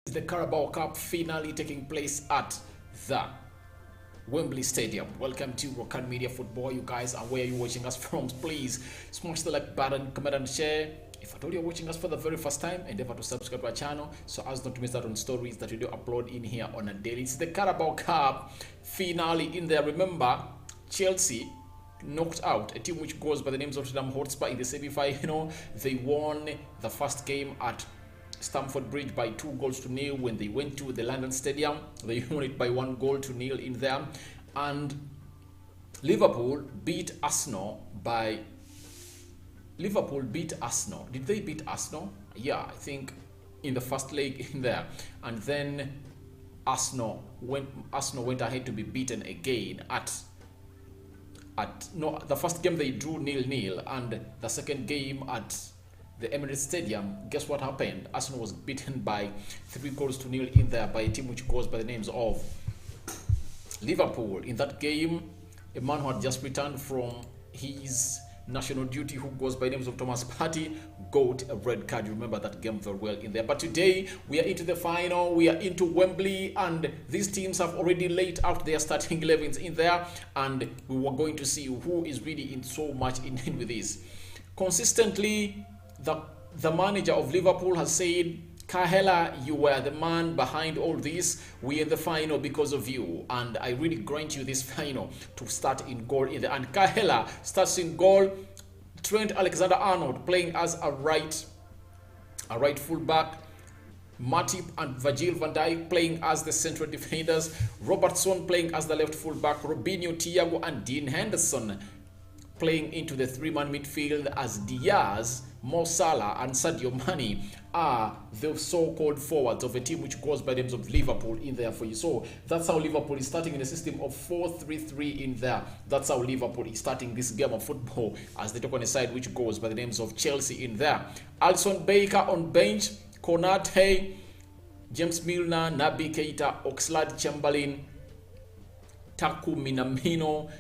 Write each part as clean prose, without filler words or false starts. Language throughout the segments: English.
The Carabao Cup finale taking place at the Wembley Stadium. Welcome to Rokani Media Football. You guys are where you're watching us from. Please smash the like button, comment and share. If at all you're watching us for the very first time, endeavor to subscribe to our channel so as not to miss out on stories that we do upload in here on a daily. It's the Carabao Cup finale in there. Remember, Chelsea knocked out a team which goes by the names of Tottenham Hotspur in the semi-final. They won the first game at Stamford Bridge by 2-0 when they went to the London Stadium. They won it by 1-0 in there. And Liverpool beat Arsenal by... Liverpool beat Arsenal. Did they beat Arsenal? Yeah, I think in the first leg in there. And then Arsenal went ahead to be beaten again the first game they drew 0-0, and the second game at the Emirates Stadium, guess what happened? Arsenal was beaten by 3-0 in there by a team which goes by the names of Liverpool. In that game, a man who had just returned from his national duty, who goes by the names of Thomas Partey, got a red card. You remember that game very well in there. But today we are into the final. We are into Wembley, and these teams have already laid out their starting 11s in there, and we were going to see who is really in so much in with this. Consistently, the manager of Liverpool has said, Kahela, you were the man behind all this. We in the final because of you, and I really grant you this final to start in goal in there. And Kahela starts in goal. Trent Alexander-Arnold playing as a right fullback. Matip and Virgil van Dijk playing as the central defenders. Robertson playing as the left fullback. Robinho, Thiago, and Dean Henderson playing into the three-man midfield as Diaz, Mo Salah, and Sadio Mane are the so-called forwards of a team which goes by the names of Liverpool in there for you. So that's how Liverpool is starting in a system of 4-3-3 in there. That's how Liverpool is starting this game of football as they take on a side which goes by the names of Chelsea in there. Alisson Becker on bench, Konate, James Milner, Naby Keita, Oxlade-Chamberlain, Taku Minamino,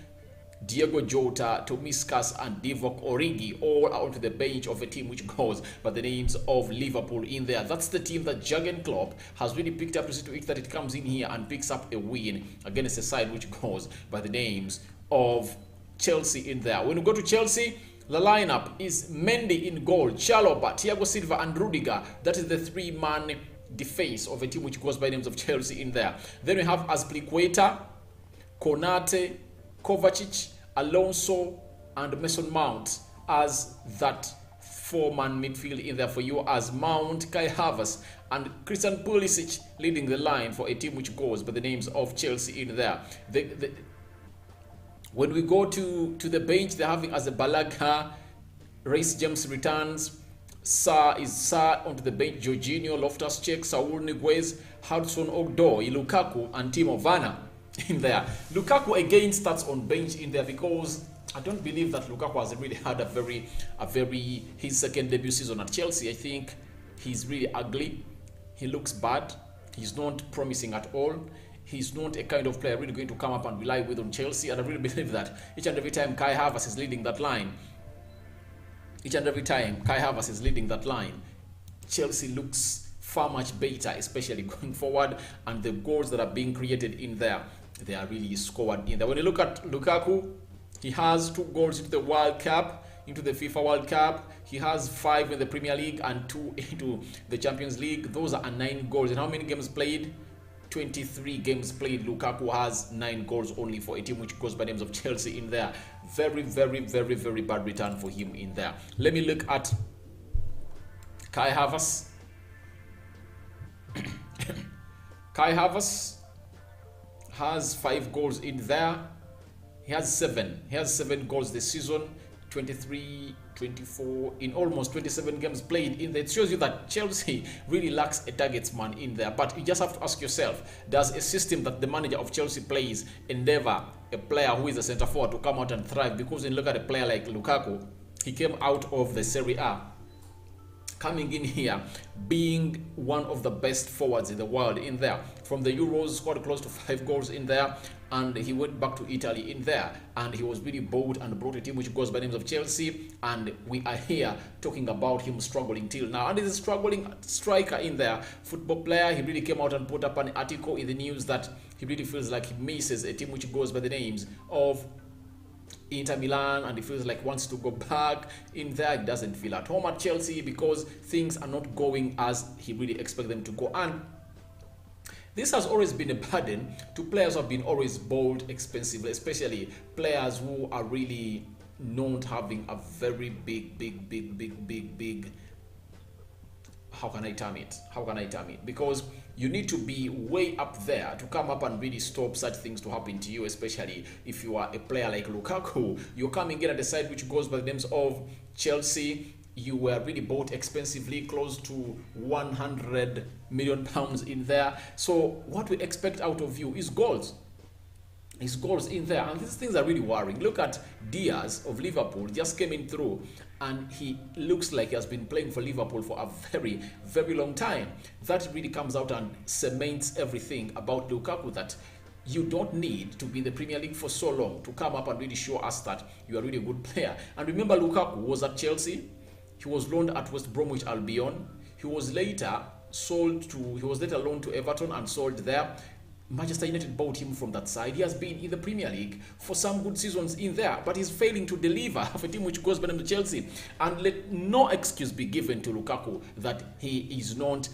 Diego Jota, Tomiskas, and Divock Origi all out to the bench of a team which goes by the names of Liverpool in there. That's the team that Jurgen Klopp has really picked up to see to it that it comes in here and picks up a win against a side which goes by the names of Chelsea in there. When we go to Chelsea, the lineup is Mendy in goal, Chalobah, Thiago Silva, and Rudiger. That is the three-man defense of a team which goes by the names of Chelsea in there. Then we have Azpilicueta, Konate, Kovacic, Alonso, and Mason Mount as that four-man midfield in there for you, as Mount, Kai Havertz, and Christian Pulisic leading the line for a team which goes by the names of Chelsea in there. When we go to the bench, they're having as a Balaga, Reece James returns, Sar onto the bench, Jorginho, Loftus-Cheek, Saul Niguez, Hudson-Odoi, Lukaku, and Timo Werner in there. Lukaku again starts on bench in there because I don't believe that Lukaku has really had his second debut season at Chelsea. I think he's really ugly. He looks bad. He's not promising at all. He's not a kind of player really going to come up and rely with on Chelsea. And I really believe that each and every time Kai Havertz is leading that line, Chelsea looks far much better, especially going forward, and the goals that are being created in there, they are really scored in there. When you look at Lukaku, he has 2 goals into the World Cup, into the FIFA World Cup. He has 5 in the Premier League and 2 into the Champions League. Those are 9 goals. And how many games played? 23 games played. Lukaku has 9 goals only for a team which goes by names of Chelsea in there. Very, very, very, very bad return for him in there. Let me look at Kai Havertz. Kai Havertz has 5 goals in there. He has 7 goals this season, 23, 24 in almost 27 games played in there. It shows you that Chelsea really lacks a targets man in there. But you just have to ask yourself, does a system that the manager of Chelsea plays endeavor a player who is a centre forward to come out and thrive? Because when you look at a player like Lukaku, he came out of the Serie A coming in here, being one of the best forwards in the world in there. From the Euros, scored close to 5 goals in there, and he went back to Italy in there, and he was really bold and brought a team which goes by the names of Chelsea, and we are here talking about him struggling till now. And he's a struggling striker in there, football player. He really came out and put up an article in the news that he really feels like he misses a team which goes by the names of Inter Milan, and he feels like wants to go back in there. He doesn't feel at home at Chelsea because things are not going as he really expects them to go. And this has always been a burden to players who have been always bold, expensive, especially players who are really known having a very big, how can I term it? Because you need to be way up there to come up and really stop such things to happen to you, especially if you are a player like Lukaku. You're coming in at the side which goes by the names of Chelsea. You were really bought expensively, close to 100 million pounds in there. So what we expect out of you is goals. His goals in there, and these things are really worrying. Look at Diaz of Liverpool, just came in through, and he looks like he has been playing for Liverpool for a very long time. That really comes out and cements everything about Lukaku, that you don't need to be in the Premier League for so long to come up and really show us that you are really a good player. And remember, Lukaku was at Chelsea, he was loaned at West Bromwich Albion, he was later loaned to Everton and sold there. Manchester United bought him from that side. He has been in the Premier League for some good seasons in there, but he's failing to deliver for a team which goes by the name of Chelsea. And let no excuse be given to Lukaku that he is not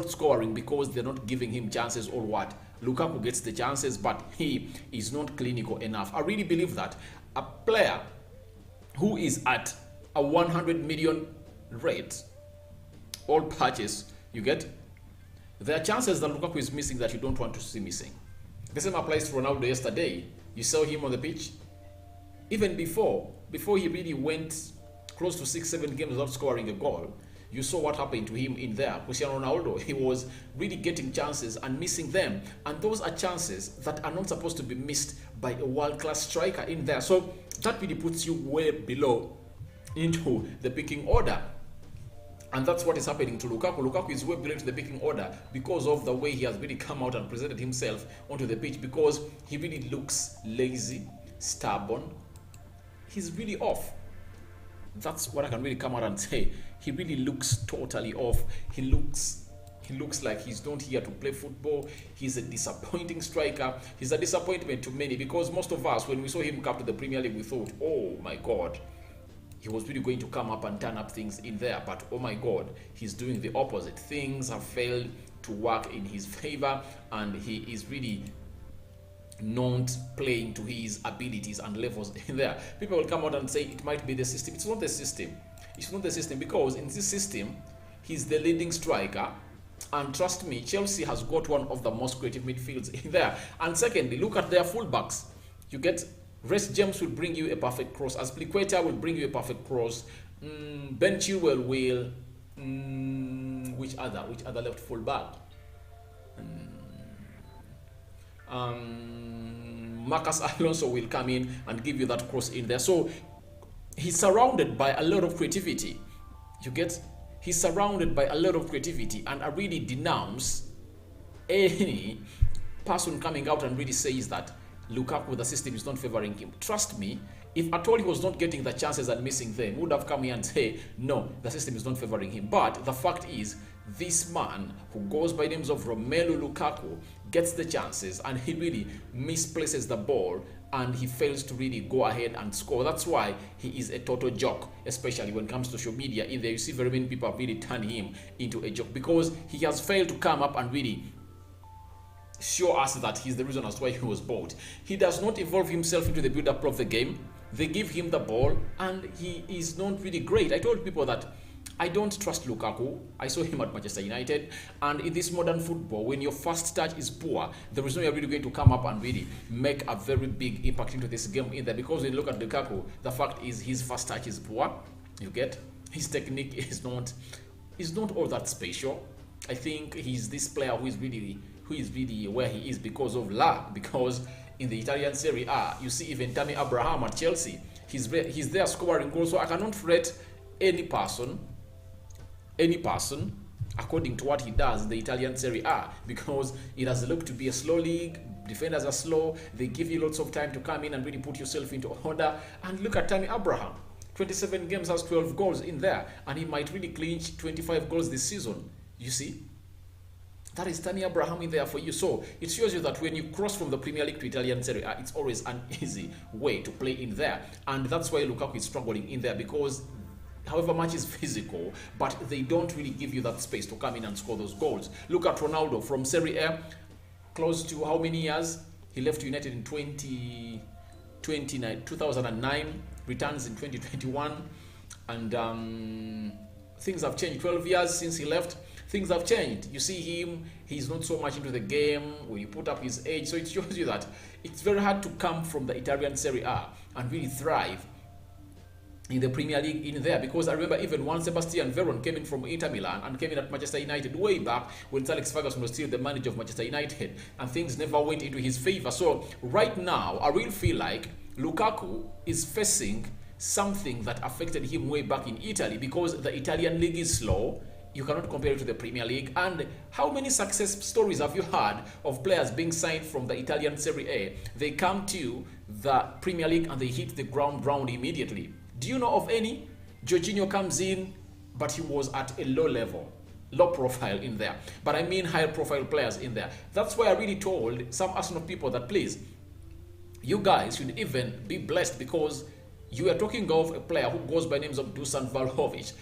scoring because they're not giving him chances or what. Lukaku gets the chances, but he is not clinical enough. I really believe that a player who is at a 100 million rate, all purchase, you get, there are chances that Lukaku is missing that you don't want to see missing. The same applies to Ronaldo yesterday. You saw him on the pitch. Even before he really went close to 6-7 games without scoring a goal, you saw what happened to him in there. Cristiano Ronaldo, he was really getting chances and missing them. And those are chances that are not supposed to be missed by a world-class striker in there. So that really puts you way below into the picking order. And that's what is happening to Lukaku. Lukaku is way below the picking order because of the way he has really come out and presented himself onto the pitch, because he really looks lazy, stubborn. He's really off. That's what I can really come out and say. He really looks totally off. He looks like he's not here to play football. He's a disappointing striker. He's a disappointment to many, because most of us, when we saw him come to the Premier League, we thought, oh my God, he was really going to come up and turn up things in there. But oh my God, he's doing the opposite. Things have failed to work in his favor, and he is really not playing to his abilities and levels in there. People will come out and say it might be the system. It's not the system. It's not the system, because in this system, he's the leading striker. And trust me, Chelsea has got one of the most creative midfields in there. And secondly, look at their fullbacks. You get Reece James will bring you a perfect cross. Azpilicueta will bring you a perfect cross. Ben Chilwell will. Which other left fullback? Marcus Alonso will come in and give you that cross in there. So he's surrounded by a lot of creativity. You get? He's surrounded by a lot of creativity, and I really denounce any person coming out and really says that Lukaku, the system is not favoring him. Trust me, if at all he was not getting the chances and missing them, would have come here and say, no, the system is not favoring him. But the fact is, this man who goes by names of Romelu Lukaku gets the chances, and he really misplaces the ball, and he fails to really go ahead and score. That's why he is a total joke, especially when it comes to social media. In there, you see very many people have really turned him into a joke, because he has failed to come up and really show us that he's the reason as to why he was bought. He does not involve himself into the build-up of the game. They give him the ball, and he is not really great. I told people that I don't trust Lukaku. I saw him at Manchester United, and in this modern football, when your first touch is poor, there is no way you're really going to come up and really make a very big impact into this game in there. Because when you look at Lukaku, the fact is his first touch is poor. You get? His technique is not all that special. I think he's this player who is really where he is because of luck. Because in the Italian Serie A, you see even Tammy Abraham at Chelsea, he's there scoring goals. So I cannot rate any person, according to what he does in the Italian Serie A, because it has looked to be a slow league. Defenders are slow. They give you lots of time to come in and really put yourself into order. And look at Tammy Abraham. 27 games, has 12 goals in there, and he might really clinch 25 goals this season. You see? That is Tammy Abraham in there for you. So it shows you that when you cross from the Premier League to Italian Serie A, it's always an easy way to play in there. And that's why Lukaku is struggling in there, because however much is physical, but they don't really give you that space to come in and score those goals. Look at Ronaldo from Serie A, close to how many years? He left United in 2009, returns in 2021, and things have changed. 12 years since he left, things have changed. You see him, he's not so much into the game when you put up his age, so it shows you that it's very hard to come from the Italian Serie A and really thrive in the Premier League in there, because I remember even one Sebastian Veron came in from Inter Milan and came in at Manchester United way back when Sir Alex Ferguson was still the manager of Manchester United, and things never went into his favor. So right now, I really feel like Lukaku is facing something that affected him way back in Italy, because the Italian league is slow. You cannot compare it to the Premier League. And how many success stories have you heard of players being signed from the Italian Serie A? They come to the Premier League and they hit the ground immediately. Do you know of any? Jorginho comes in, but he was at a low level, low profile in there. But I mean higher profile players in there. That's why I really told some Arsenal people that, please, you guys should even be blessed, because you are talking of a player who goes by names of Dusan Vlahovic.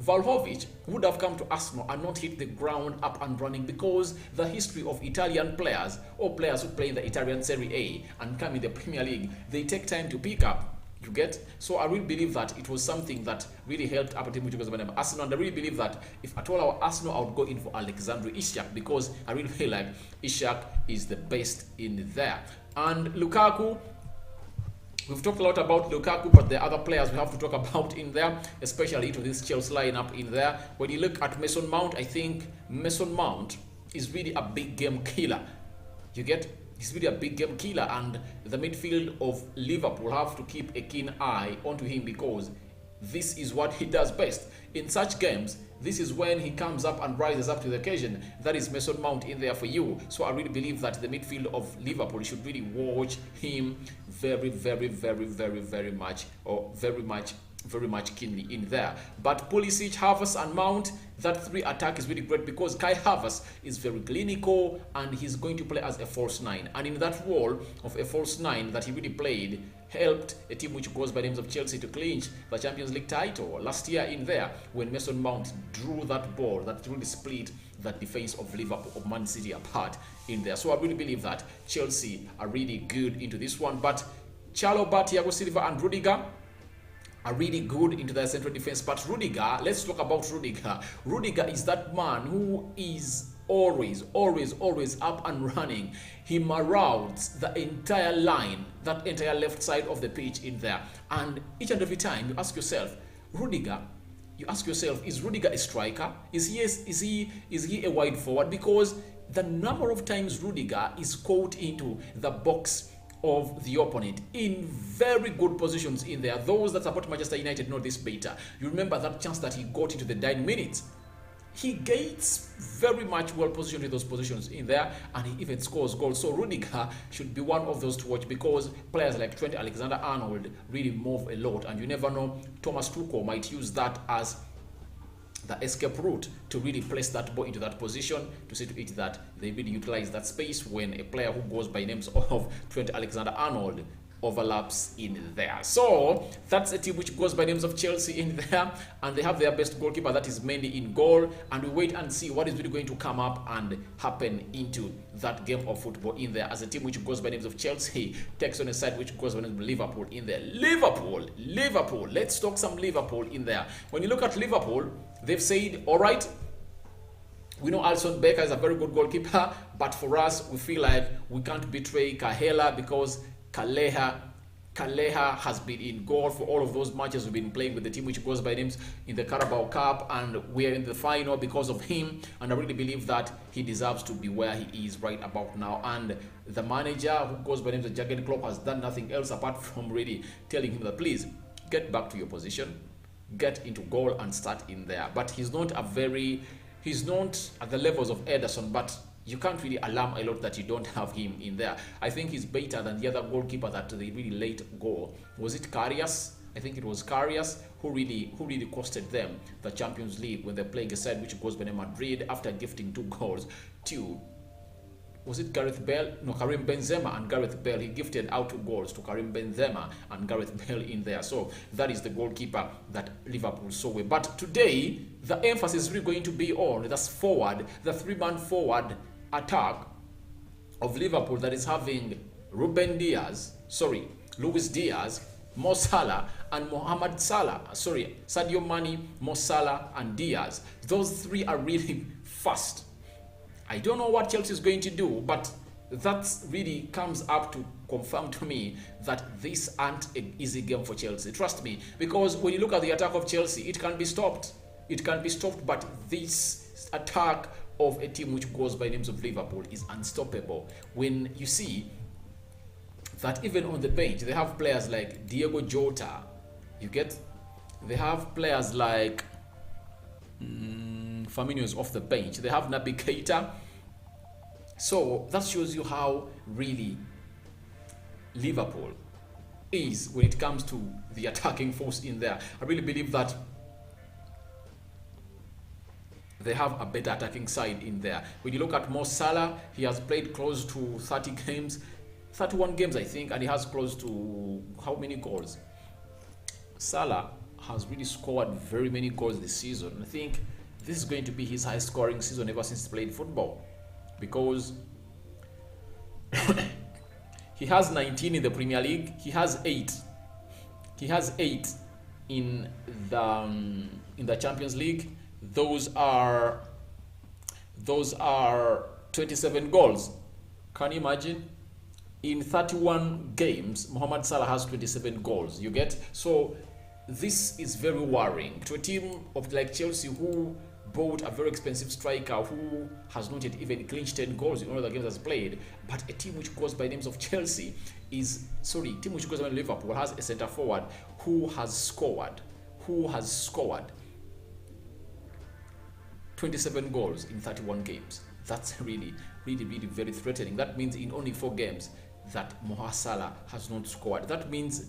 Vlahovic would have come to Arsenal and not hit the ground up and running, because the history of Italian players, or players who play in the Italian Serie A and come in the Premier League, they take time to pick up. You get? So I really believe that it was something that really helped up a team which goes by the name of Arsenal. And I really believe that if at all our Arsenal, I would go in for Alexandre Isak, because I really feel like Isak is the best in there. And Lukaku, we've talked a lot about Lukaku, but there are other players we have to talk about in there, especially into this Chelsea lineup in there. When you look at Mason Mount, I think Mason Mount is really a big game killer. You get? He's really a big game killer, and the midfield of Liverpool have to keep a keen eye onto him, because this is what he does best. In such games, this is when he comes up and rises up to the occasion. That is Mason Mount in there for you. So I really believe that the midfield of Liverpool should really watch him very much keenly in there. But Pulisic, Havertz and Mount, that three attack is really great, because Kai Havertz is very clinical and he's going to play as a false nine. And in that role of a false nine that he really played, helped a team which goes by the names of Chelsea to clinch the Champions League title last year in there, when Mason Mount drew that ball that really split the defense of Liverpool, of Man City apart in there. So I really believe that Chelsea are really good into this one. But Chalobah, Thiago Silva and Rudiger are really good into their central defense. But Rudiger, let's talk about Rudiger. Rudiger is that man who is always up and running. He marauds the entire line, that entire left side of the pitch in there. And each and every time you ask yourself, Rudiger, is Rudiger a striker? Is he a wide forward? Because the number of times Rudiger is caught into the box of the opponent in very good positions in there. Those that support Manchester United know this better. You remember that chance that he got into the 9 minutes. He gets very much well positioned in those positions in there, and he even scores goals. So Rudiger should be one of those to watch, because players like Trent Alexander-Arnold really move a lot, and you never know, Thomas Tuchel might use that as the escape route to really place that ball into that position, to see to it that they really utilize that space when a player who goes by names of Trent Alexander-Arnold overlaps in there. So that's a team which goes by names of Chelsea in there, and they have their best goalkeeper, that is Mendy, in goal. And we wait and see what is really going to come up and happen into that game of football in there, as a team which goes by names of Chelsea takes on a side which goes by names of Liverpool in there. Liverpool, let's talk some Liverpool in there. When you look at Liverpool, they've said, all right, we know Alisson Becker is a very good goalkeeper, but for us, we feel like we can't betray Kahela, because Kaleha has been in goal for all of those matches we've been playing with the team which goes by names in the Carabao Cup, and we're in the final because of him. And I really believe that he deserves to be where he is right about now. And the manager, who goes by names of Jurgen Klopp, has done nothing else apart from really telling him that, please get back to your position, get into goal and start in there. But he's not at the levels of Ederson, but you can't really alarm a lot that you don't have him in there. I think he's better than the other goalkeeper that they really late goal. Was it Karius? I think it was Karius who really costed them the Champions League when they're playing a side which goes by Madrid after gifting 2 goals to, was it Gareth Bale? No, Karim Benzema and Gareth Bale. He gifted out 2 goals to Karim Benzema and Gareth Bale in there. So that is the goalkeeper that Liverpool saw with. But today, the emphasis is really going to be on the 3-man forward attack of Liverpool that is having Luis Diaz, Mo Salah and Mohamed Salah. Sadio Mane, Mo Salah and Diaz. Those 3 are really fast. I don't know what Chelsea is going to do, but that really comes up to confirm to me that this aren't an easy game for Chelsea. Trust me, because when you look at the attack of Chelsea, it can be stopped. It can be stopped, but this attack of a team which goes by names of Liverpool is unstoppable. When you see that even on the bench, they have players like Diego Jota, they have players like Firmino is off the bench. They have Naby Keita. So that shows you how really Liverpool is when it comes to the attacking force in there. I really believe that they have a better attacking side in there. When you look at Mo Salah, he has played close to 30 games, 31 games I think, and he has close to how many goals? Salah has really scored very many goals this season. I think this is going to be his highest scoring season ever since he played football, because he has 19 in the Premier League. He has 8 in the Champions League. Those are 27 goals. Can you imagine? In 31 games, Mohamed Salah has 27 goals. You get? So this is very worrying to a team of like Chelsea, who bought a very expensive striker who has not yet even clinched 10 goals in all the games has played. But a team which goes by names of Chelsea team which goes by Liverpool has a centre forward who has scored 27 goals in 31 games. That's really very threatening. That means in only 4 games that Mohamed Salah has not scored. That means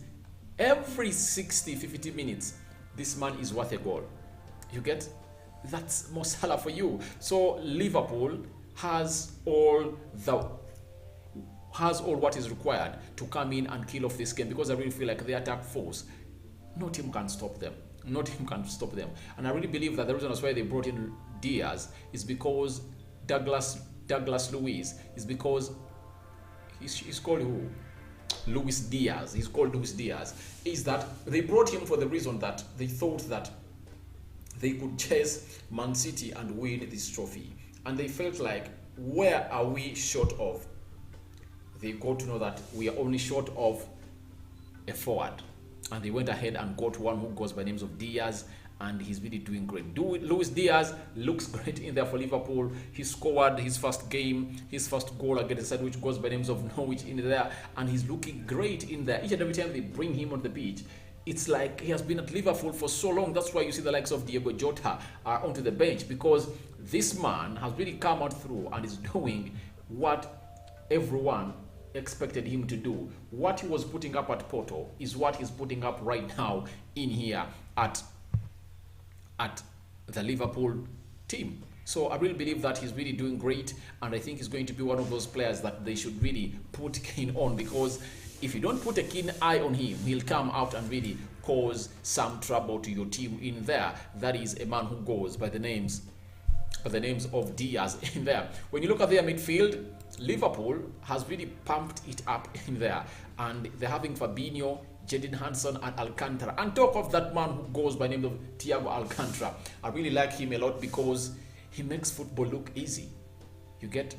every 50 minutes this man is worth a goal. You get? That's Mo Salah for you. So Liverpool has all what is required to come in and kill off this game, because I really feel like the attack force, no team can stop them. And I really believe that the reason why they brought in Diaz is because Douglas Luiz is because he's called who? Luis Diaz. He's called Luis Diaz. Is that they brought him for the reason that they thought that they could chase Man City and win this trophy. And they felt like, where are we short of? They got to know that we are only short of a forward. And they went ahead and got one who goes by names of Diaz, and he's really doing great. Luis Diaz looks great in there for Liverpool. He scored his first goal against the side which goes by names of Norwich in there, and he's looking great in there. Each and every time they bring him on the pitch, it's like he has been at Liverpool for so long. That's why you see the likes of Diego Jota are onto the bench, because this man has really come out through and is doing what everyone expected him to do. What he was putting up at Porto is what he's putting up right now in here at the Liverpool team. So I really believe that he's really doing great, and I think he's going to be one of those players that they should really put keen on, because if you don't put a keen eye on him, he'll come out and really cause some trouble to your team in there. That is a man who goes by the names of Diaz in there. When you look at their midfield, Liverpool has really pumped it up in there, and they're having Fabinho, Jadon Hanson and Alcantara. On top of that man who goes by the name of Thiago Alcantara. I really like him a lot because he makes football look easy. You get?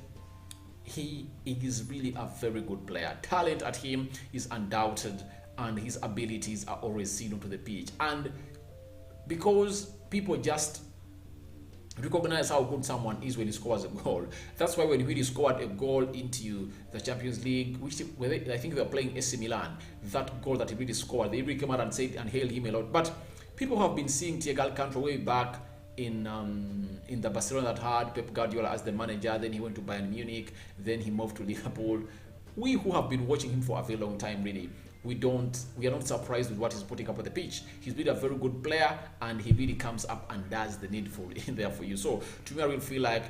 He is really a very good player. Talent at him is undoubted, and his abilities are always seen onto the pitch. And because people just recognize how good someone is when he scores a goal. That's why when he really scored a goal into the Champions League, which I think they were playing AC Milan, that goal that he really scored, they really came out and said and hailed him a lot. But People have been seeing Thiago Alcantara way back in the Barcelona that had Pep Guardiola as the manager. Then he went to Bayern Munich. Then he moved to Liverpool. We who have been watching him for a very long time, really, we are not surprised with what he's putting up on the pitch. He's been a very good player, and he really comes up and does the needful in there for you. So to me, I really feel like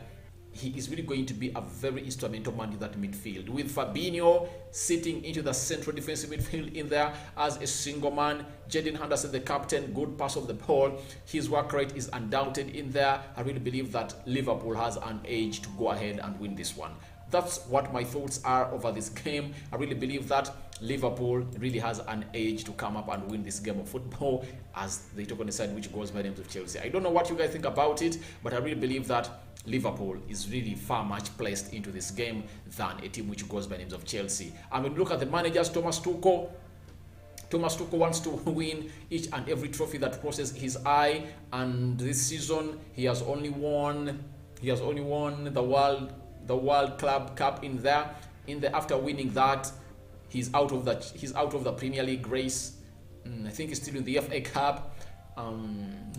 he is really going to be a very instrumental man in that midfield, with Fabinho sitting into the central defensive midfield in there as a single man. Jadon Henderson, the captain, good pass of the ball. His work rate is undoubted in there. I really believe that Liverpool has an edge to go ahead and win this one. That's what my thoughts are over this game. I really believe that Liverpool really has an edge to come up and win this game of football, as they talk on the side which goes by the names of Chelsea. I don't know what you guys think about it, but I really believe that Liverpool is really far much placed into this game than a team which goes by the names of Chelsea. I mean, look at the managers, Thomas Tuchel. Thomas Tuchel wants to win each and every trophy that crosses his eye, and this season he has only won the World Club Cup in there. After winning that, he's out of the Premier League race. I think he's still in the FA Cup.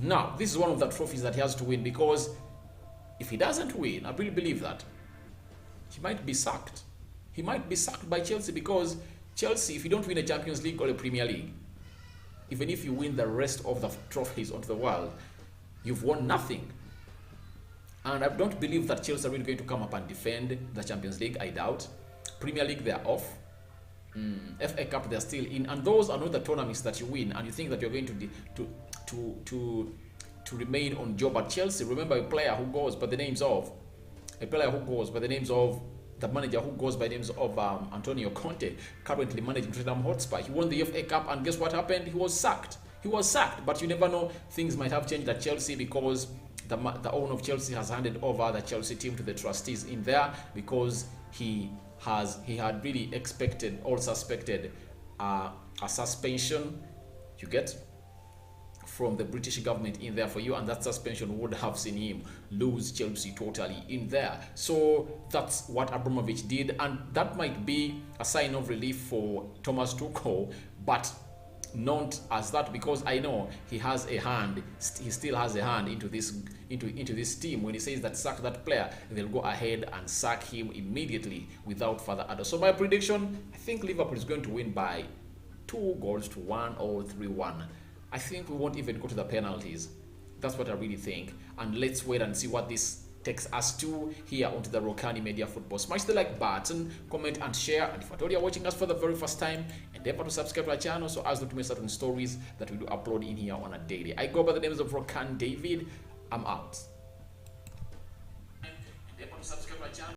Now this is one of the trophies that he has to win, because if he doesn't win, I really believe that he might be sacked. He might be sacked by Chelsea, because Chelsea, if you don't win a Champions League or a Premier League, even if you win the rest of the trophies of the world, you've won nothing. And I don't believe that Chelsea are really going to come up and defend the Champions League. I doubt. Premier League, they're off. FA Cup, they're still in. And those are not the tournaments that you win, and you think that you're going to remain on job at Chelsea. Remember, a player who goes by the names of the manager who goes by the names of Antonio Conte, currently managing Tottenham Hotspur. He won the FA Cup, and guess what happened? He was sacked. But you never know, things might have changed at Chelsea, because the owner of Chelsea has handed over the Chelsea team to the trustees in there, because he had really expected or suspected a suspension, you get, from the British government in there for you, and that suspension would have seen him lose Chelsea totally in there. So that's what Abramovich did, and that might be a sign of relief for Thomas Tuchel, but not as that, because I know he still has a hand into this team. When he says that sack that player, they'll go ahead and sack him immediately without further ado. So my prediction, I think Liverpool is going to win by 2-1 or 3-1. I think we won't even go to the penalties. That's what I really think. And let's wait and see what this takes us to here onto the Rokani Media Football. Smash the like button, comment and share. And if at all you're watching us for the very first time, endeavor to subscribe to our channel so as not to miss certain stories that we do upload in here on a daily. I go by the names of Rokani David. I'm out.